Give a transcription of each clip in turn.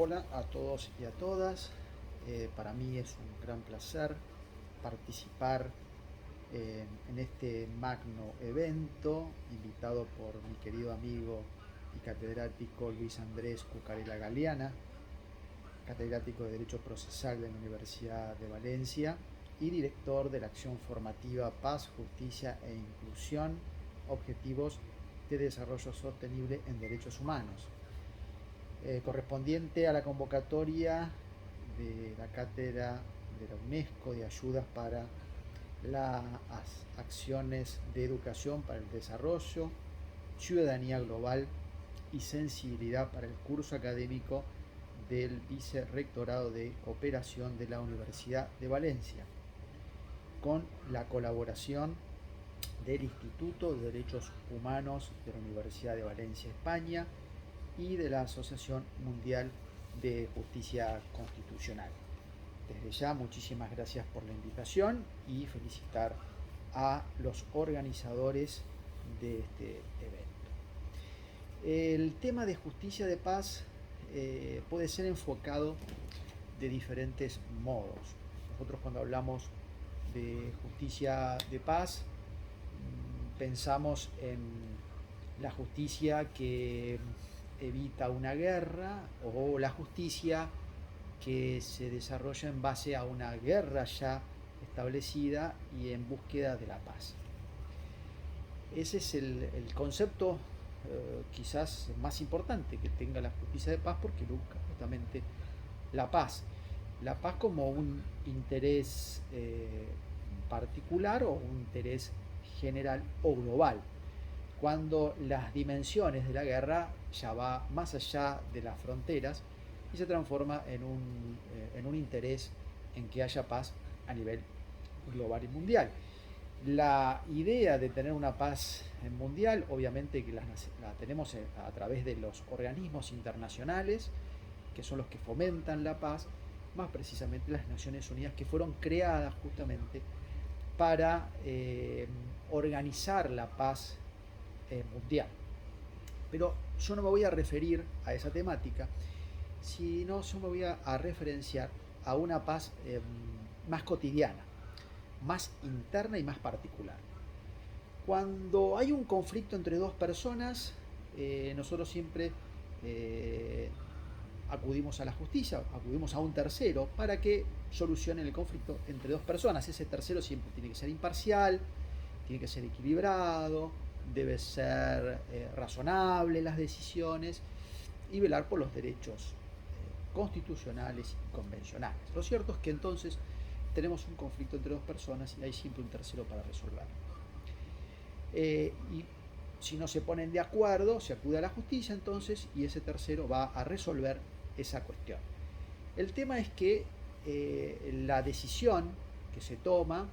Hola a todos y a todas. Para mí es un gran placer participar en este magno evento, invitado por mi querido amigo y catedrático Luis Andrés Cucarela Galeana, catedrático de Derecho Procesal de la Universidad de Valencia y director de la acción formativa Paz, Justicia e Inclusión, Objetivos de Desarrollo Sostenible en Derechos Humanos, correspondiente a la convocatoria de la Cátedra de la UNESCO de Ayudas para las Acciones de Educación para el Desarrollo, Ciudadanía Global y Sensibilidad para el curso académico del Vicerrectorado de Cooperación de la Universidad de Valencia, con la colaboración del Instituto de Derechos Humanos de la Universidad de Valencia, España, y de la Asociación Mundial de Justicia Constitucional. Desde ya, muchísimas gracias por la invitación y felicitar a los organizadores de este evento. El tema de justicia de paz puede ser enfocado de diferentes modos. Nosotros, cuando hablamos de justicia de paz, pensamos en la justicia que evita una guerra o la justicia que se desarrolla en base a una guerra ya establecida y en búsqueda de la paz. Ese es el concepto quizás más importante que tenga la justicia de paz, porque busca justamente la paz. La paz como un interés particular o un interés general o global, cuando las dimensiones de la guerra ya va más allá de las fronteras y se transforma en un interés en que haya paz a nivel global y mundial. La idea de tener una paz mundial, obviamente que la tenemos a través de los organismos internacionales, que son los que fomentan la paz, más precisamente las Naciones Unidas, que fueron creadas justamente para organizar la paz mundial. Pero yo no me voy a referir a esa temática, sino yo me voy a referenciar a una paz más cotidiana, más interna y más particular. Cuando hay un conflicto entre dos personas, nosotros siempre acudimos a la justicia, acudimos a un tercero para que solucione el conflicto entre dos personas. Ese tercero siempre tiene que ser imparcial, tiene que ser equilibrado, debe ser razonable las decisiones y velar por los derechos constitucionales y convencionales. Lo cierto es que entonces tenemos un conflicto entre dos personas y hay siempre un tercero para resolverlo. Y si no se ponen de acuerdo, se acude a la justicia entonces y ese tercero va a resolver esa cuestión. El tema es que la decisión que se toma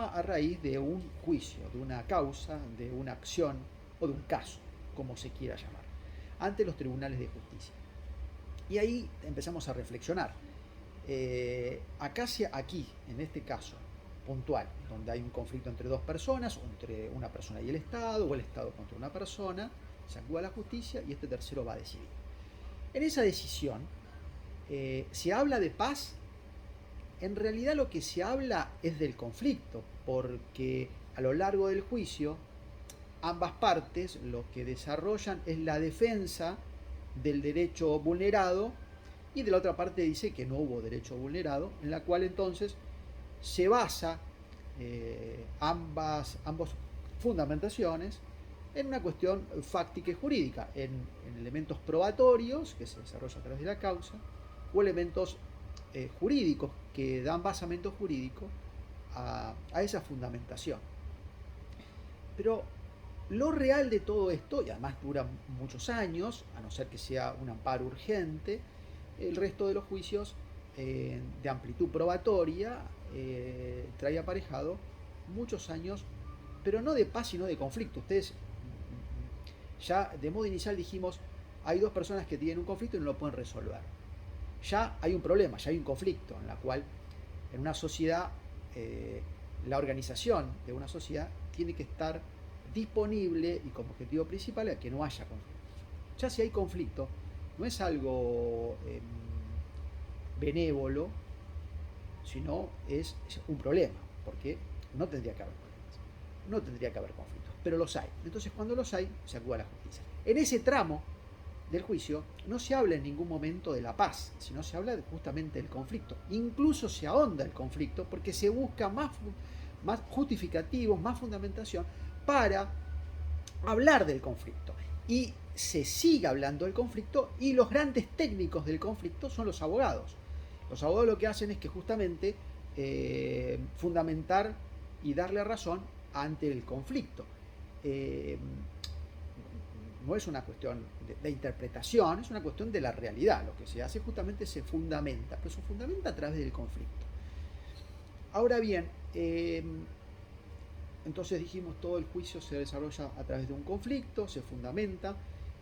a raíz de un juicio, de una causa, de una acción o de un caso, como se quiera llamar, ante los tribunales de justicia. Y ahí empezamos a reflexionar. Aquí, en este caso puntual, donde hay un conflicto entre dos personas, o entre una persona y el Estado, o el Estado contra una persona, se acude a la justicia y este tercero va a decidir. En esa decisión se habla de paz. En realidad lo que se habla es del conflicto, porque a lo largo del juicio ambas partes lo que desarrollan es la defensa del derecho vulnerado y de la otra parte dice que no hubo derecho vulnerado, en la cual entonces se basa ambas fundamentaciones en una cuestión fáctica y jurídica, en elementos probatorios que se desarrollan a través de la causa o elementos jurídicos que dan basamento jurídico a esa fundamentación. Pero lo real de todo esto, y además dura muchos años, a no ser que sea un amparo urgente, el resto de los juicios de amplitud probatoria trae aparejado muchos años, pero no de paz sino de conflicto. Ustedes ya de modo inicial dijimos, hay dos personas que tienen un conflicto y no lo pueden resolver. Ya hay un problema, ya hay un conflicto en la cual en una sociedad, la organización de una sociedad tiene que estar disponible y como objetivo principal a que no haya conflictos. Ya si hay conflicto, no es algo benévolo, sino es un problema, porque no tendría que haber problemas, no tendría que haber conflictos, pero los hay. Entonces, cuando los hay, se acude a la justicia. En ese tramo del juicio no se habla en ningún momento de la paz, sino se habla justamente del conflicto. Incluso se ahonda el conflicto porque se busca más justificativos, más fundamentación para hablar del conflicto. Y se sigue hablando del conflicto, y los grandes técnicos del conflicto son los abogados. Los abogados lo que hacen es que justamente fundamentar y darle razón ante el conflicto. No es una cuestión de interpretación, es una cuestión de la realidad. Lo que se hace justamente se fundamenta, pero se fundamenta a través del conflicto. Ahora bien, entonces dijimos, todo el juicio se desarrolla a través de un conflicto, se fundamenta,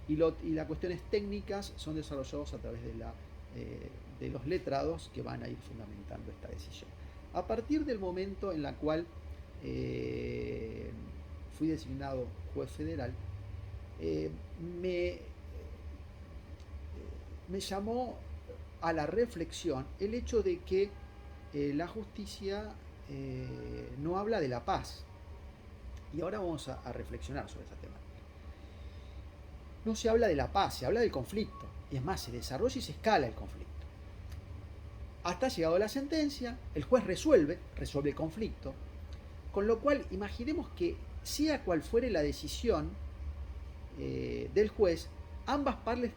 y las cuestiones técnicas son desarrolladas a través de los letrados que van a ir fundamentando esta decisión. A partir del momento en el cual fui designado juez federal, me llamó a la reflexión el hecho de que la justicia no habla de la paz. Y ahora vamos a reflexionar sobre esa temática. No se habla de la paz, se habla del conflicto. Y es más, se desarrolla y se escala el conflicto. Hasta llegado a la sentencia, el juez resuelve el conflicto. Con lo cual, imaginemos que sea cual fuere la decisión del juez, ambas partes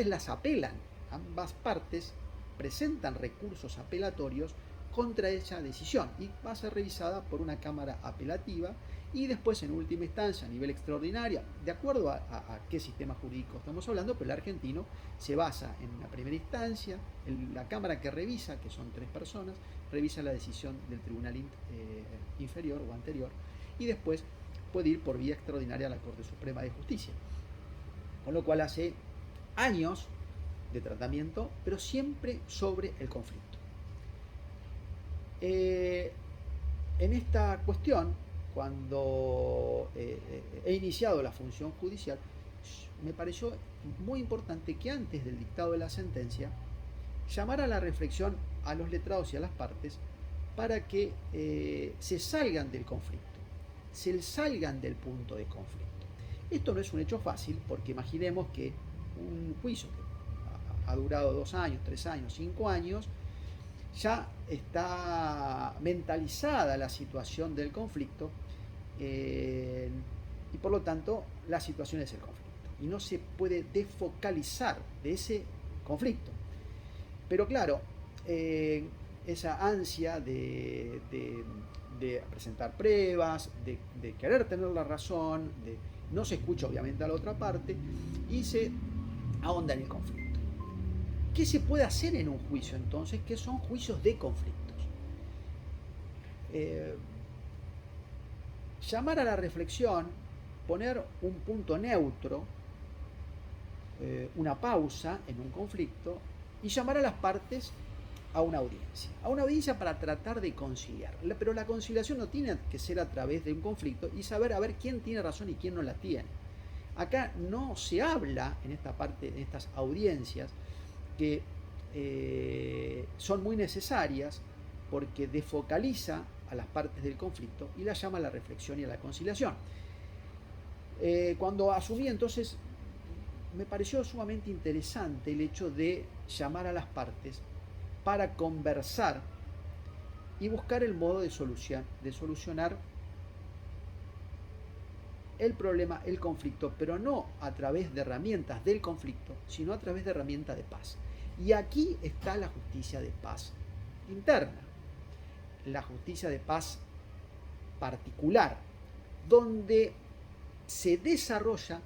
las apelan, ambas partes presentan recursos apelatorios contra esa decisión y va a ser revisada por una cámara apelativa y después en última instancia a nivel extraordinario, de acuerdo a qué sistema jurídico estamos hablando, pero el argentino se basa en una primera instancia, la cámara que revisa, que son 3 personas, revisa la decisión del tribunal inferior o anterior y después puede ir por vía extraordinaria a la Corte Suprema de Justicia. Con lo cual hace años de tratamiento, pero siempre sobre el conflicto. En esta cuestión, cuando he iniciado la función judicial, me pareció muy importante que antes del dictado de la sentencia llamara a la reflexión a los letrados y a las partes para que se salgan del conflicto, se salgan del punto de conflicto. Esto no es un hecho fácil, porque imaginemos que un juicio que ha durado 2 años, 3 años, 5 años, ya está mentalizada la situación del conflicto y por lo tanto la situación es el conflicto y no se puede desfocalizar de ese conflicto. Pero claro, esa ansia de presentar pruebas, de querer tener la razón, no se escucha obviamente a la otra parte y se ahonda en el conflicto. ¿Qué se puede hacer en un juicio entonces? Que son juicios de conflictos. Llamar a la reflexión, poner un punto neutro, una pausa en un conflicto y llamar a las partes a una audiencia para tratar de conciliar. Pero la conciliación no tiene que ser a través de un conflicto y saber a ver quién tiene razón y quién no la tiene. Acá no se habla en esta parte, en estas audiencias, que son muy necesarias porque desfocaliza a las partes del conflicto y la llama a la reflexión y a la conciliación. Cuando asumí entonces, me pareció sumamente interesante el hecho de llamar a las partes para conversar y buscar el modo de solucionar el problema, el conflicto, pero no a través de herramientas del conflicto, sino a través de herramientas de paz. Y aquí está la justicia de paz interna, la justicia de paz particular, donde se desarrolla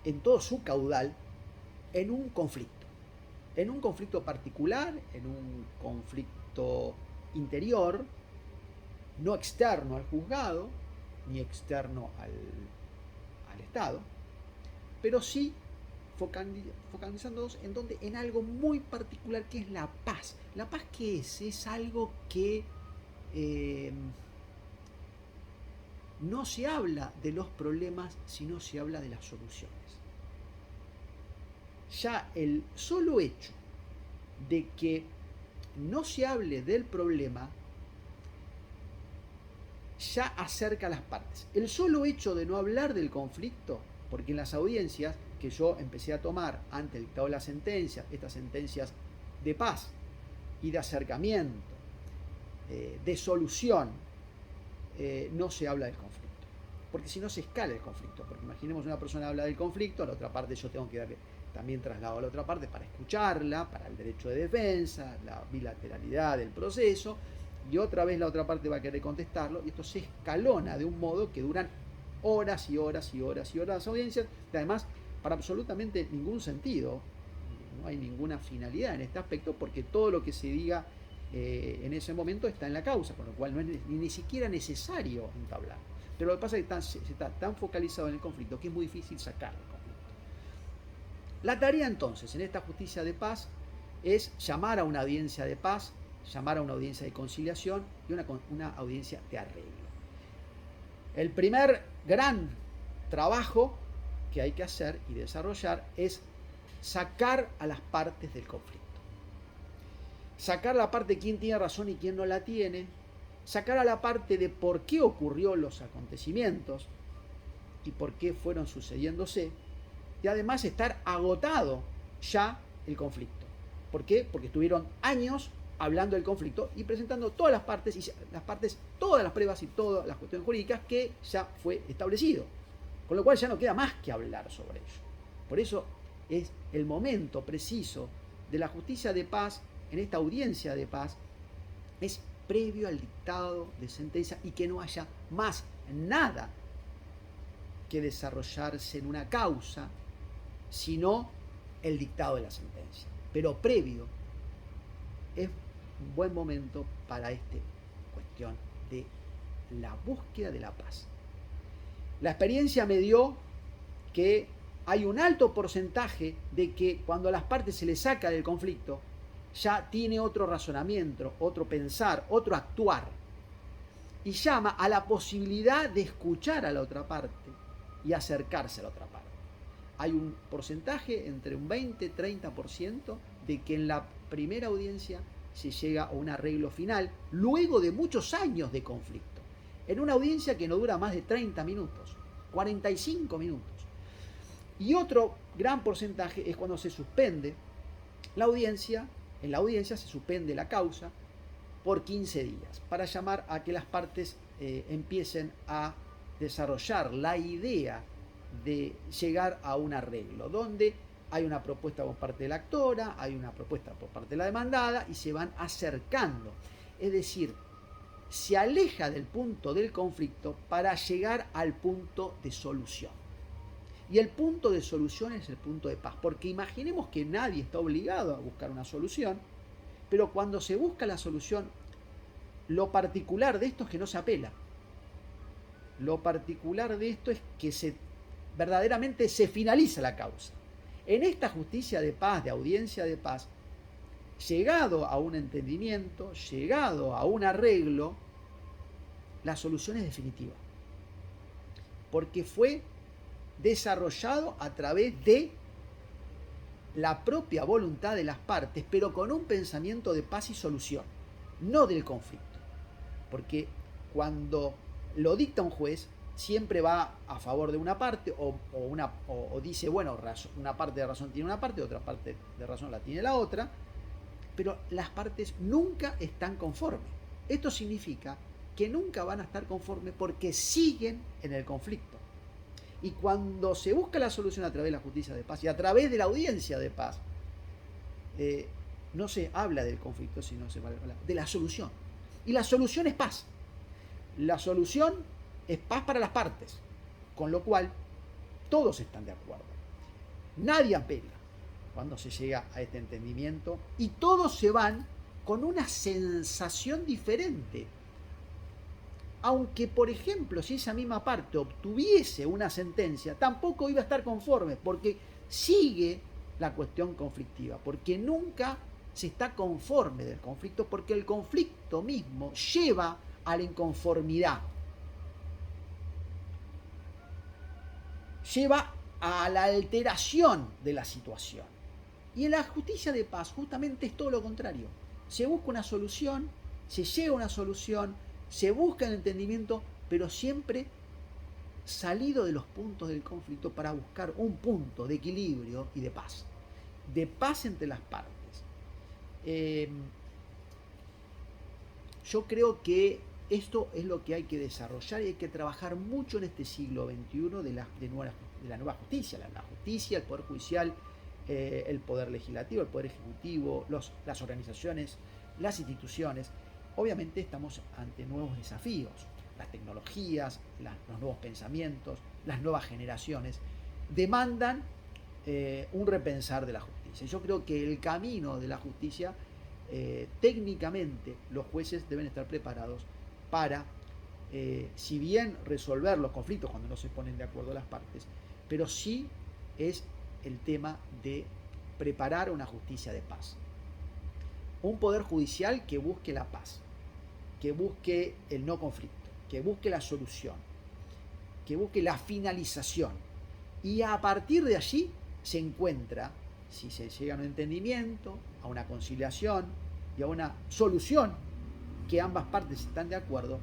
en todo su caudal en un conflicto particular, en un conflicto interior, no externo al juzgado, ni externo al Estado, pero sí focalizándonos en algo muy particular que es la paz. ¿La paz qué es? Es algo que no se habla de los problemas, sino se habla de las soluciones. Ya el solo hecho de que no se hable del problema ya acerca a las partes. El solo hecho de no hablar del conflicto, porque en las audiencias que yo empecé a tomar antes del dictado de la sentencia, estas sentencias de paz y de acercamiento, de solución, no se habla del conflicto. Porque si no se escala el conflicto. Porque imaginemos una persona habla del conflicto, a la otra parte yo tengo que darle también traslado a la otra parte para escucharla, para el derecho de defensa, la bilateralidad del proceso, y otra vez la otra parte va a querer contestarlo, y esto se escalona de un modo que duran horas y horas y horas y horas las audiencias, y además para absolutamente ningún sentido, no hay ninguna finalidad en este aspecto, porque todo lo que se diga en ese momento está en la causa, con lo cual no es ni siquiera necesario entablar. Pero lo que pasa es que se está tan focalizado en el conflicto que es muy difícil sacar el conflicto. La tarea entonces en esta justicia de paz es llamar a una audiencia de paz, llamar a una audiencia de conciliación y una audiencia de arreglo. El primer gran trabajo que hay que hacer y desarrollar es sacar a las partes del conflicto. Sacar la parte de quién tiene razón y quién no la tiene, sacar a la parte de por qué ocurrió los acontecimientos y por qué fueron sucediéndose, y además estar agotado ya el conflicto. ¿Por qué? Porque estuvieron años hablando del conflicto y presentando todas las partes, todas las pruebas y todas las cuestiones jurídicas que ya fue establecido. Con lo cual ya no queda más que hablar sobre ello. Por eso es el momento preciso de la justicia de paz, en esta audiencia de paz, es previo al dictado de sentencia y que no haya más nada que desarrollarse en una causa, sino el dictado de la sentencia. Pero previo es un buen momento para esta cuestión de la búsqueda de la paz. La experiencia me dio que hay un alto porcentaje de que cuando a las partes se les saca del conflicto, ya tiene otro razonamiento, otro pensar, otro actuar. Y llama a la posibilidad de escuchar a la otra parte y acercarse a la otra parte. Hay un porcentaje entre un 20-30% de que en la primera audiencia se llega a un arreglo final luego de muchos años de conflicto. En una audiencia que no dura más de 30 minutos, 45 minutos. Y otro gran porcentaje es cuando se suspende la audiencia. En la audiencia se suspende la causa por 15 días para llamar a que las partes empiecen a desarrollar la idea de llegar a un arreglo, donde hay una propuesta por parte de la actora, hay una propuesta por parte de la demandada y se van acercando. Es decir, se aleja del punto del conflicto para llegar al punto de solución. Y el punto de solución es el punto de paz, porque imaginemos que nadie está obligado a buscar una solución, pero cuando se busca la solución, lo particular de esto es que no se apela. Lo particular de esto es que verdaderamente se finaliza la causa. En esta justicia de paz, de audiencia de paz, llegado a un entendimiento, llegado a un arreglo, la solución es definitiva. Porque fue desarrollado a través de la propia voluntad de las partes, pero con un pensamiento de paz y solución, no del conflicto. Porque cuando lo dicta un juez, siempre va a favor de una parte o dice, bueno, una parte de razón tiene una parte, otra parte de razón la tiene la otra, pero las partes nunca están conformes. Esto significa que nunca van a estar conformes porque siguen en el conflicto. Y cuando se busca la solución a través de la justicia de paz y a través de la audiencia de paz, no se habla del conflicto, sino se habla de la solución. Y la solución es paz. La solución es paz para las partes, con lo cual todos están de acuerdo. Nadie apela cuando se llega a este entendimiento y todos se van con una sensación diferente. Aunque, por ejemplo, si esa misma parte obtuviese una sentencia, tampoco iba a estar conforme, porque sigue la cuestión conflictiva, porque nunca se está conforme del conflicto, porque el conflicto mismo lleva a la inconformidad, lleva a la alteración de la situación. Y en la justicia de paz justamente es todo lo contrario. Se busca una solución, se llega a una solución, se busca el entendimiento, pero siempre salido de los puntos del conflicto para buscar un punto de equilibrio y de paz entre las partes. Yo creo que esto es lo que hay que desarrollar y hay que trabajar mucho en este siglo XXI de la nueva justicia, la justicia, el Poder Judicial, el Poder Legislativo, el Poder Ejecutivo, las organizaciones, las instituciones. Obviamente estamos ante nuevos desafíos, las tecnologías, los nuevos pensamientos, las nuevas generaciones demandan un repensar de la justicia. Yo creo que el camino de la justicia, técnicamente los jueces deben estar preparados para, si bien resolver los conflictos cuando no se ponen de acuerdo las partes, pero sí es el tema de preparar una justicia de paz. Un poder judicial que busque la paz, que busque el no conflicto, que busque la solución, que busque la finalización. Y a partir de allí se encuentra, si se llega a un entendimiento, a una conciliación y a una solución que ambas partes están de acuerdo,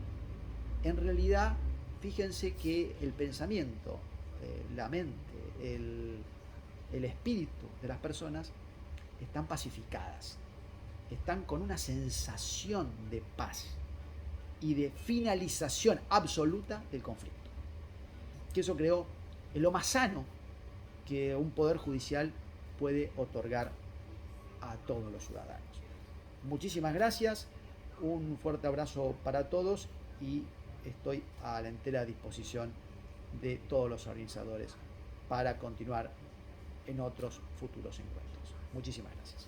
en realidad fíjense que el pensamiento, la mente, el espíritu de las personas están pacificadas, están con una sensación de paz y de finalización absoluta del conflicto. Que eso creo es lo más sano que un poder judicial puede otorgar a todos los ciudadanos. Muchísimas gracias, un fuerte abrazo para todos y estoy a la entera disposición de todos los organizadores para continuar en otros futuros encuentros. Muchísimas gracias.